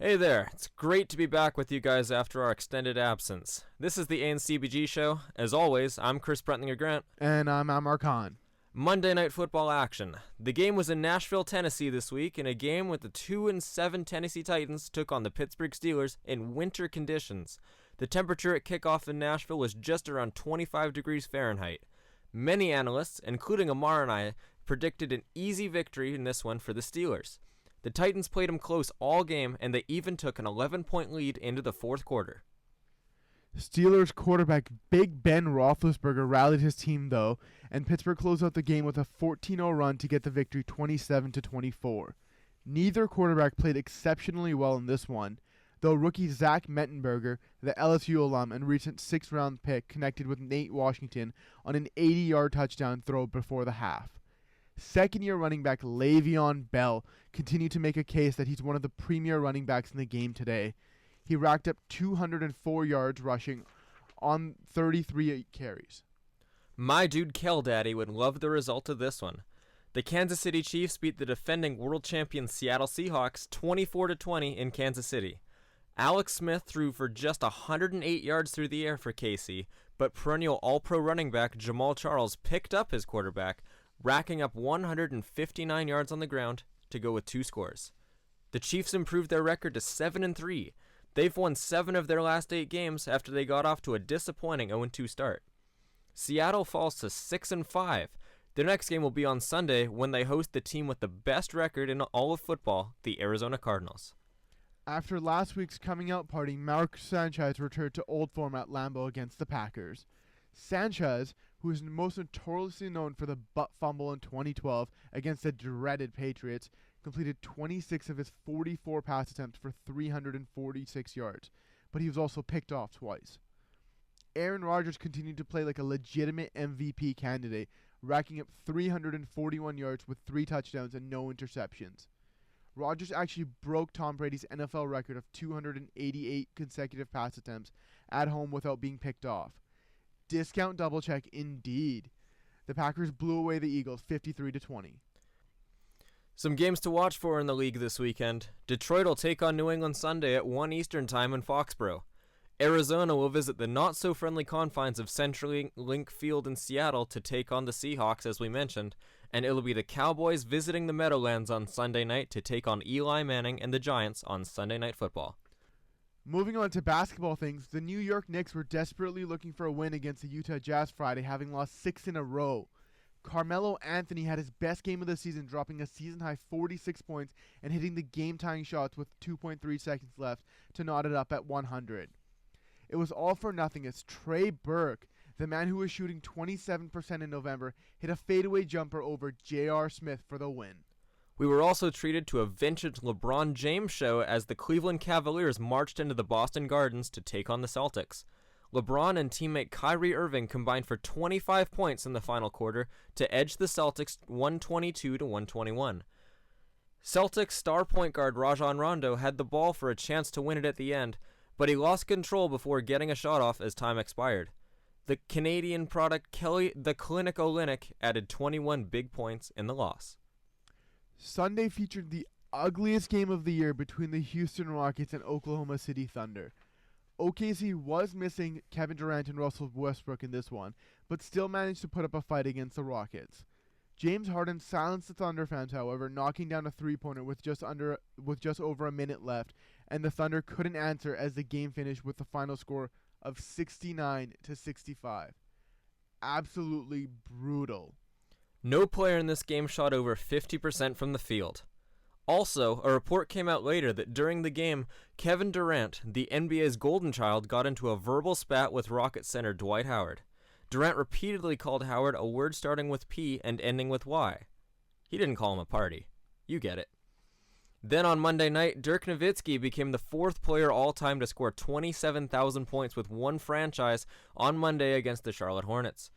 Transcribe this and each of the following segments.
Hey there, it's great to be back with you guys after our extended absence. This is the CBG show. As always, I'm Chris Brentlinger Grant. And I'm Amar Khan. Monday Night Football action. The game was in Nashville, Tennessee this week, in a game with the 2-7 Tennessee Titans took on the Pittsburgh Steelers in winter conditions. The temperature at kickoff in Nashville was just around 25 degrees Fahrenheit. Many analysts, including Amar and I, predicted an easy victory in this one for the Steelers. The Titans played them close all game, and they even took an 11-point lead into the fourth quarter. Steelers quarterback Big Ben Roethlisberger rallied his team, though, and Pittsburgh closed out the game with a 14-0 run to get the victory 27-24. Neither quarterback played exceptionally well in this one, though rookie Zach Mettenberger, the LSU alum and recent sixth-round pick, connected with Nate Washington on an 80-yard touchdown throw before the half. Second-year running back Le'Veon Bell continued to make a case that he's one of the premier running backs in the game today. He racked up 204 yards rushing on 33 carries. My dude Kel Daddy would love the result of this one. The Kansas City Chiefs beat the defending world champion Seattle Seahawks 24-20 in Kansas City. Alex Smith threw for just 108 yards through the air for KC, but perennial All-Pro running back Jamal Charles picked up his quarterback, racking up 159 yards on the ground to go with 2 scores. The Chiefs improved their record to 7-3. They've won 7 of their last 8 games after they got off to a disappointing 0-2 start. Seattle falls to 6-5. Their next game will be on Sunday when they host the team with the best record in all of football, the Arizona Cardinals. After last week's coming out party, Mark Sanchez returned to old form at Lambeau against the Packers. Sanchez, who is most notoriously known for the butt fumble in 2012 against the dreaded Patriots, completed 26 of his 44 pass attempts for 346 yards, but he was also picked off twice. Aaron Rodgers continued to play like a legitimate MVP candidate, racking up 341 yards with 3 touchdowns and no interceptions. Rodgers actually broke Tom Brady's NFL record of 288 consecutive pass attempts at home without being picked off. Discount double check indeed. The Packers blew away the Eagles 53-20. Some games to watch for in the league this weekend. Detroit will take on New England Sunday at 1 Eastern Time in Foxborough. Arizona will visit the not-so-friendly confines of CenturyLink Field in Seattle to take on the Seahawks, as we mentioned, and it'll be the Cowboys visiting the Meadowlands on Sunday night to take on Eli Manning and the Giants on Sunday Night Football. Moving on to basketball things, the New York Knicks were desperately looking for a win against the Utah Jazz Friday, having lost 6 in a row. Carmelo Anthony had his best game of the season, dropping a season-high 46 points and hitting the game-tying shots with 2.3 seconds left to knot it up at 100. It was all for nothing as Trey Burke, the man who was shooting 27% in November, hit a fadeaway jumper over J.R. Smith for the win. We were also treated to a vintage LeBron James show as the Cleveland Cavaliers marched into the Boston Gardens to take on the Celtics. LeBron and teammate Kyrie Irving combined for 25 points in the final quarter to edge the Celtics 122-121. Celtics star point guard Rajon Rondo had the ball for a chance to win it at the end, but he lost control before getting a shot off as time expired. The Canadian product Kelly the Clinic Olynyk added 21 big points in the loss. Sunday featured the ugliest game of the year between the Houston Rockets and Oklahoma City Thunder. OKC was missing Kevin Durant and Russell Westbrook in this one, but still managed to put up a fight against the Rockets. James Harden silenced the Thunder fans, however, knocking down a three-pointer with just over a minute left, and the Thunder couldn't answer as the game finished with the final score of 69-65. Absolutely brutal. No player in this game shot over 50% from the field. Also, a report came out later that during the game, Kevin Durant, the NBA's golden child, got into a verbal spat with Rockets center Dwight Howard. Durant repeatedly called Howard a word starting with P and ending with Y. He didn't call him a party. You get it. Then on Monday night, Dirk Nowitzki became the 4th player all-time to score 27,000 points with one franchise on Monday against the Charlotte Hornets.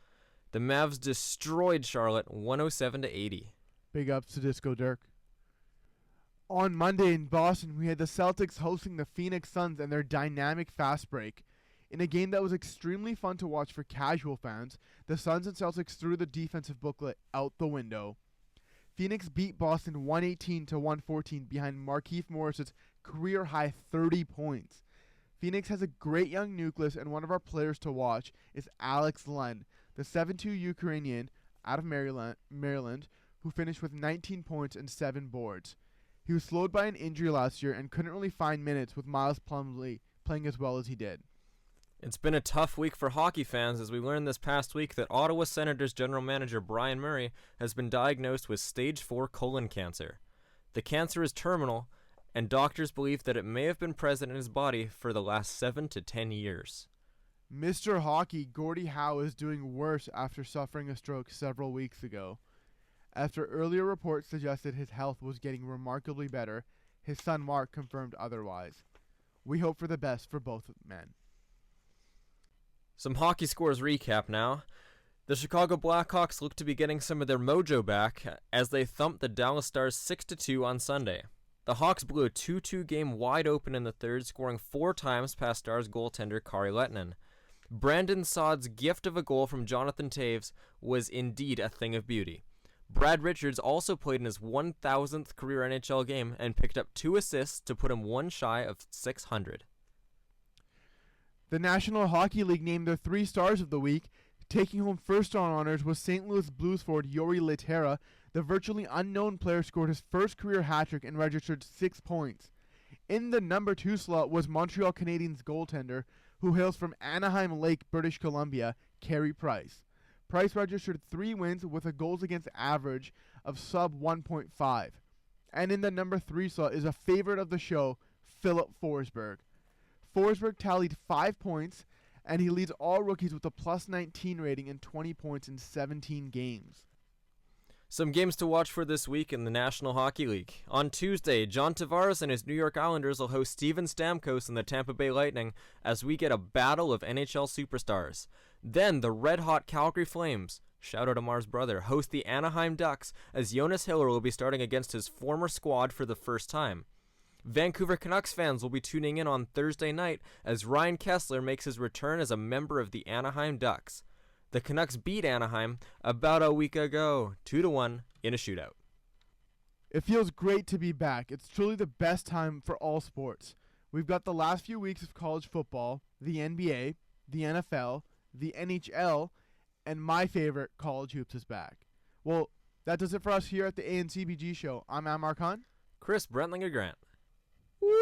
The Mavs destroyed Charlotte 107-80. Big ups to Disco Dirk. On Monday in Boston, we had the Celtics hosting the Phoenix Suns and their dynamic fast break. In a game that was extremely fun to watch for casual fans, the Suns and Celtics threw the defensive booklet out the window. Phoenix beat Boston 118-114 behind Markieff Morris's career-high 30 points. Phoenix has a great young nucleus, and one of our players to watch is Alex Lund, the 7'2" Ukrainian out of Maryland, who finished with 19 points and 7 boards. He was slowed by an injury last year and couldn't really find minutes with Miles Plumlee playing as well as he did. It's been a tough week for hockey fans as we learned this past week that Ottawa Senators general manager Brian Murray has been diagnosed with stage 4 colon cancer. The cancer is terminal, and doctors believe that it may have been present in his body for the last 7 to 10 years. Mr. Hockey Gordie Howe is doing worse after suffering a stroke several weeks ago. After earlier reports suggested his health was getting remarkably better, his son Mark confirmed otherwise. We hope for the best for both men. Some hockey scores recap now. The Chicago Blackhawks look to be getting some of their mojo back as they thumped the Dallas Stars 6-2 on Sunday. The Hawks blew a 2-2 game wide open in the third, scoring 4 times past Stars goaltender Kari Lehtinen. Brandon Saad's gift of a goal from Jonathan Toews was indeed a thing of beauty. Brad Richards also played in his 1,000th career NHL game and picked up 2 assists to put him one shy of 600. The National Hockey League named their 3 stars of the week. Taking home first star honors was St. Louis Blues forward Yuri Litera. The virtually unknown player scored his first career hat-trick and registered 6 points. In the number 2 slot was Montreal Canadiens goaltender, who hails from Anaheim Lake, British Columbia, Carey Price. Price registered 3 wins with a goals against average of sub 1.5. And in the number 3 slot is a favorite of the show, Philip Forsberg. Forsberg tallied 5 points, and he leads all rookies with a plus 19 rating and 20 points in 17 games. Some games to watch for this week in the National Hockey League. On Tuesday, John Tavares and his New York Islanders will host Steven Stamkos and the Tampa Bay Lightning as we get a battle of NHL superstars. Then the red-hot Calgary Flames, shout out to Mars' brother, host the Anaheim Ducks as Jonas Hiller will be starting against his former squad for the first time. Vancouver Canucks fans will be tuning in on Thursday night as Ryan Kessler makes his return as a member of the Anaheim Ducks. The Canucks beat Anaheim about a week ago, 2-1 in a shootout. It feels great to be back. It's truly the best time for all sports. We've got the last few weeks of college football, the NBA, the NFL, the NHL, and my favorite, college hoops is back. Well, that does it for us here at the CBG show. I'm Amar Khan. Chris Brentlinger Grant. Woo!